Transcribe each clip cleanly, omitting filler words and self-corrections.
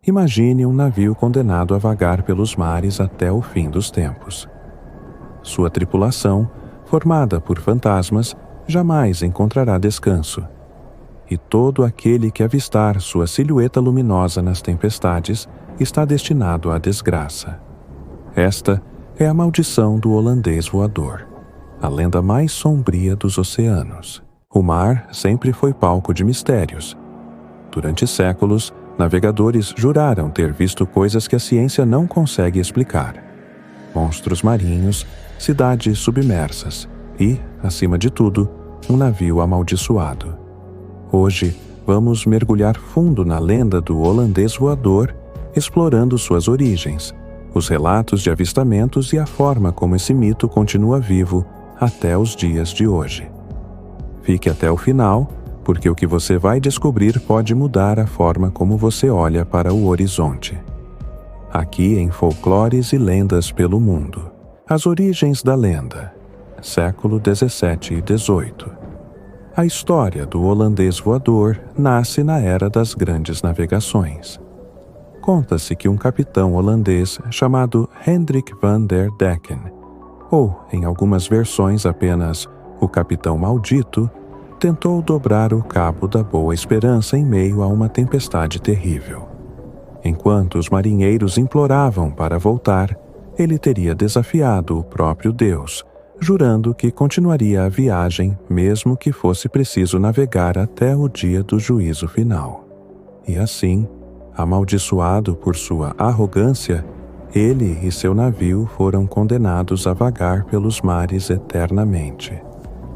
Imagine um navio condenado a vagar pelos mares até o fim dos tempos. Sua tripulação, formada por fantasmas, jamais encontrará descanso. E todo aquele que avistar sua silhueta luminosa nas tempestades está destinado à desgraça. Esta é a maldição do holandês voador, a lenda mais sombria dos oceanos. O mar sempre foi palco de mistérios. Durante séculos, navegadores juraram ter visto coisas que a ciência não consegue explicar. Monstros marinhos, cidades submersas e, acima de tudo, um navio amaldiçoado. Hoje, vamos mergulhar fundo na lenda do holandês voador, explorando suas origens, os relatos de avistamentos e a forma como esse mito continua vivo até os dias de hoje. Fique até o final, porque o que você vai descobrir pode mudar a forma como você olha para o horizonte. Aqui em Folclores e Lendas pelo Mundo. As origens da lenda. Século 17 e 18. A história do holandês voador nasce na era das grandes navegações. Conta-se que um capitão holandês chamado Hendrik van der Decken, ou, em algumas versões apenas, o Capitão Maldito, tentou dobrar o Cabo da Boa Esperança em meio a uma tempestade terrível. Enquanto os marinheiros imploravam para voltar, ele teria desafiado o próprio Deus, jurando que continuaria a viagem mesmo que fosse preciso navegar até o dia do juízo final. E assim, amaldiçoado por sua arrogância, ele e seu navio foram condenados a vagar pelos mares eternamente,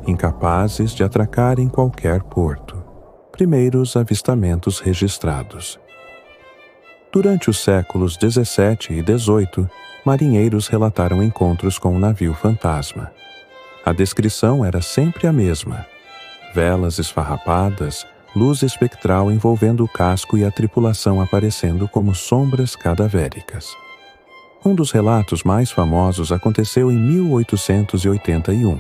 incapazes de atracar em qualquer porto. Primeiros avistamentos registrados. Durante os séculos 17 e 18, marinheiros relataram encontros com um navio fantasma. A descrição era sempre a mesma: velas esfarrapadas, luz espectral envolvendo o casco e a tripulação aparecendo como sombras cadavéricas. Um dos relatos mais famosos aconteceu em 1881,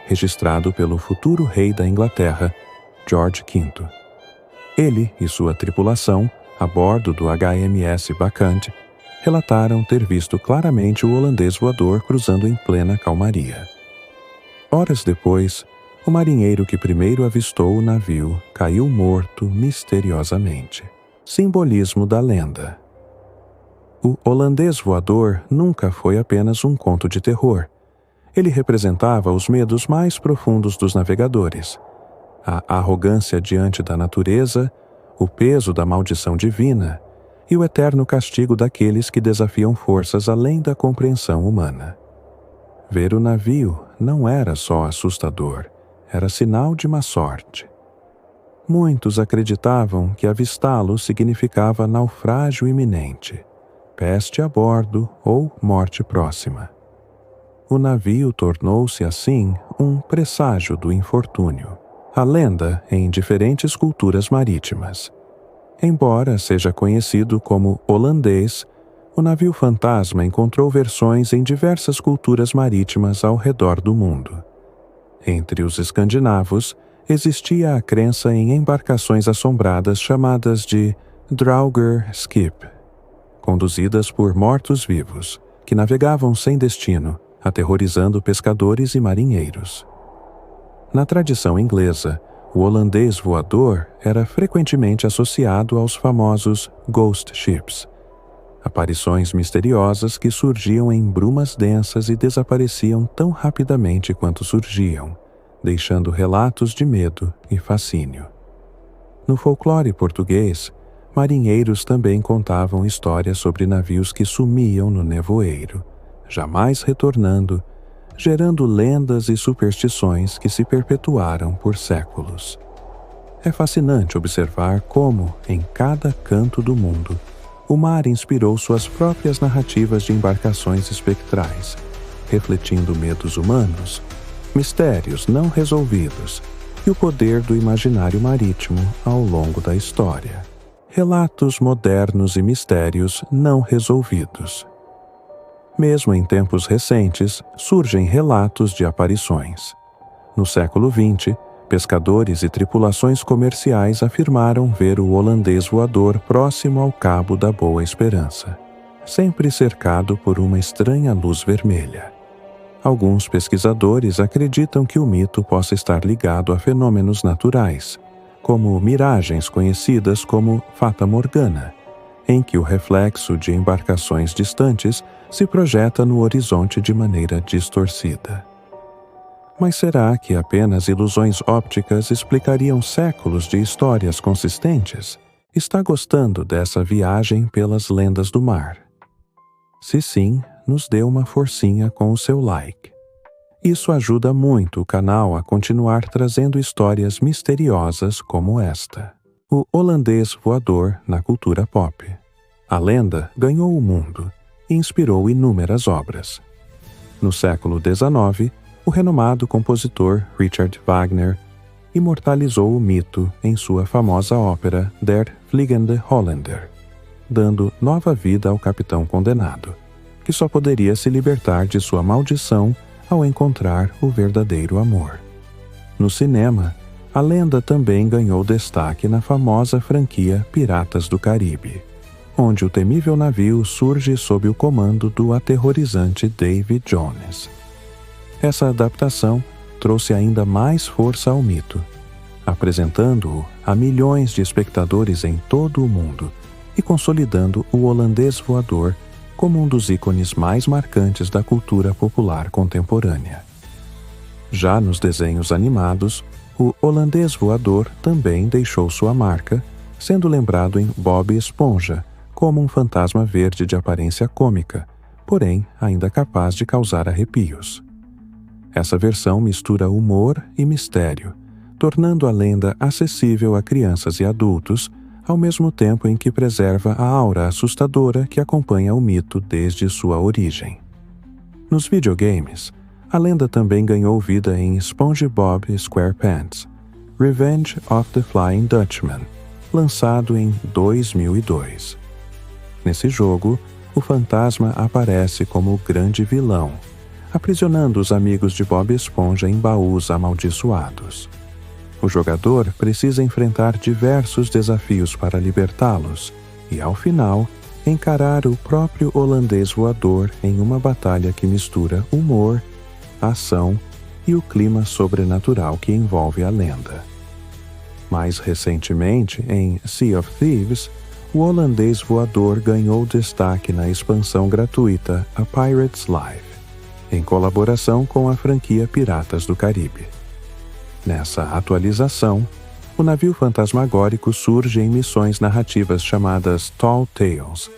registrado pelo futuro rei da Inglaterra, George V. Ele e sua tripulação, a bordo do HMS Bacante, relataram ter visto claramente o holandês voador cruzando em plena calmaria. Horas depois, o marinheiro que primeiro avistou o navio caiu morto misteriosamente. Simbolismo da lenda. O holandês voador nunca foi apenas um conto de terror. Ele representava os medos mais profundos dos navegadores: a arrogância diante da natureza, o peso da maldição divina e o eterno castigo daqueles que desafiam forças além da compreensão humana. Ver o navio não era só assustador, era sinal de má sorte. Muitos acreditavam que avistá-lo significava naufrágio iminente, peste a bordo ou morte próxima. O navio tornou-se, assim, um presságio do infortúnio. A lenda em diferentes culturas marítimas. Embora seja conhecido como holandês, o navio fantasma encontrou versões em diversas culturas marítimas ao redor do mundo. Entre os escandinavos, existia a crença em embarcações assombradas chamadas de Drauger Skip, conduzidas por mortos-vivos, que navegavam sem destino, aterrorizando pescadores e marinheiros. Na tradição inglesa, o holandês voador era frequentemente associado aos famosos ghost ships, aparições misteriosas que surgiam em brumas densas e desapareciam tão rapidamente quanto surgiam, deixando relatos de medo e fascínio. No folclore português, marinheiros também contavam histórias sobre navios que sumiam no nevoeiro, jamais retornando, gerando lendas e superstições que se perpetuaram por séculos. É fascinante observar como, em cada canto do mundo, o mar inspirou suas próprias narrativas de embarcações espectrais, refletindo medos humanos, mistérios não resolvidos e o poder do imaginário marítimo ao longo da história. Relatos modernos e mistérios não resolvidos. Mesmo em tempos recentes, surgem relatos de aparições. No século XX, Pescadores e tripulações comerciais afirmaram ver o holandês voador próximo ao Cabo da Boa Esperança, sempre cercado por uma estranha luz vermelha. Alguns pesquisadores acreditam que o mito possa estar ligado a fenômenos naturais, como miragens conhecidas como Fata Morgana, em que o reflexo de embarcações distantes se projeta no horizonte de maneira distorcida. Mas será que apenas ilusões ópticas explicariam séculos de histórias consistentes? Está gostando dessa viagem pelas lendas do mar? Se sim, nos dê uma forcinha com o seu like. Isso ajuda muito o canal a continuar trazendo histórias misteriosas como esta. O holandês voador na cultura pop. A lenda ganhou o mundo e inspirou inúmeras obras. No século XIX, o renomado compositor Richard Wagner imortalizou o mito em sua famosa ópera Der Fliegende Holländer, dando nova vida ao capitão condenado, que só poderia se libertar de sua maldição ao encontrar o verdadeiro amor. No cinema, a lenda também ganhou destaque na famosa franquia Piratas do Caribe, onde o temível navio surge sob o comando do aterrorizante Davy Jones. Essa adaptação trouxe ainda mais força ao mito, apresentando-o a milhões de espectadores em todo o mundo e consolidando o holandês voador como um dos ícones mais marcantes da cultura popular contemporânea. Já nos desenhos animados, o holandês voador também deixou sua marca, sendo lembrado em Bob Esponja como um fantasma verde de aparência cômica, porém ainda capaz de causar arrepios. Essa versão mistura humor e mistério, tornando a lenda acessível a crianças e adultos, ao mesmo tempo em que preserva a aura assustadora que acompanha o mito desde sua origem. Nos videogames, a lenda também ganhou vida em SpongeBob SquarePants, Revenge of the Flying Dutchman, lançado em 2002. Nesse jogo, o fantasma aparece como o grande vilão, aprisionando os amigos de Bob Esponja em baús amaldiçoados. O jogador precisa enfrentar diversos desafios para libertá-los e, ao final, encarar o próprio holandês voador em uma batalha que mistura humor, ação e o clima sobrenatural que envolve a lenda. Mais recentemente, em Sea of Thieves, o holandês voador ganhou destaque na expansão gratuita A Pirate's Life, em colaboração com a franquia Piratas do Caribe. Nessa atualização, o navio fantasmagórico surge em missões narrativas chamadas Tall Tales,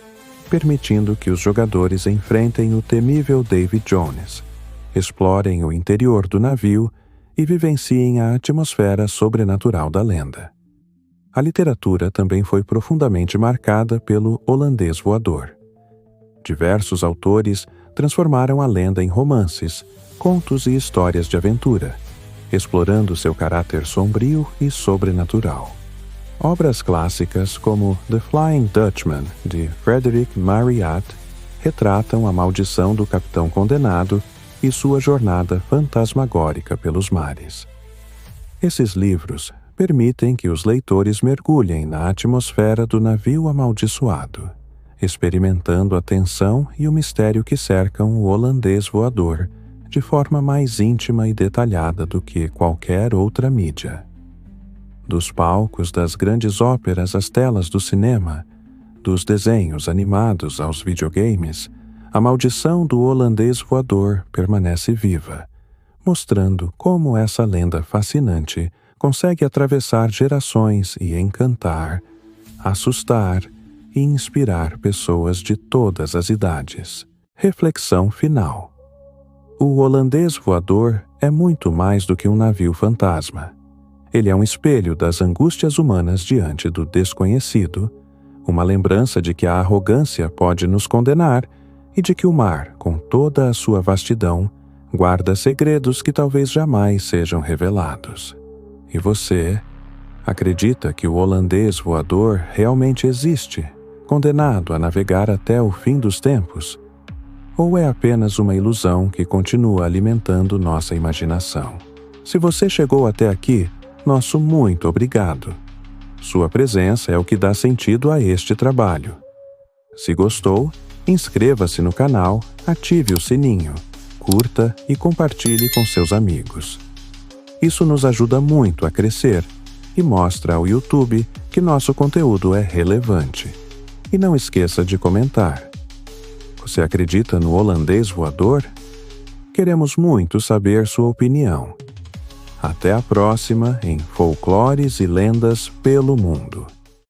permitindo que os jogadores enfrentem o temível Davy Jones, explorem o interior do navio e vivenciem a atmosfera sobrenatural da lenda. A literatura também foi profundamente marcada pelo holandês voador. Diversos autores transformaram a lenda em romances, contos e histórias de aventura, explorando seu caráter sombrio e sobrenatural. Obras clássicas como The Flying Dutchman, de Frederick Marryat, retratam a maldição do capitão condenado e sua jornada fantasmagórica pelos mares. Esses livros permitem que os leitores mergulhem na atmosfera do navio amaldiçoado, experimentando a tensão e o mistério que cercam o holandês voador de forma mais íntima e detalhada do que qualquer outra mídia. Dos palcos das grandes óperas às telas do cinema, dos desenhos animados aos videogames, a maldição do holandês voador permanece viva, mostrando como essa lenda fascinante consegue atravessar gerações e encantar, assustar e inspirar pessoas de todas as idades. Reflexão final. O holandês voador é muito mais do que um navio fantasma. Ele é um espelho das angústias humanas diante do desconhecido, uma lembrança de que a arrogância pode nos condenar e de que o mar, com toda a sua vastidão, guarda segredos que talvez jamais sejam revelados. E você acredita que o holandês voador realmente existe, condenado a navegar até o fim dos tempos? Ou é apenas uma ilusão que continua alimentando nossa imaginação? Se você chegou até aqui, nosso muito obrigado. Sua presença é o que dá sentido a este trabalho. Se gostou, inscreva-se no canal, ative o sininho, curta e compartilhe com seus amigos. Isso nos ajuda muito a crescer e mostra ao YouTube que nosso conteúdo é relevante. E não esqueça de comentar. Você acredita no holandês voador? Queremos muito saber sua opinião. Até a próxima em Folclores e Lendas pelo Mundo.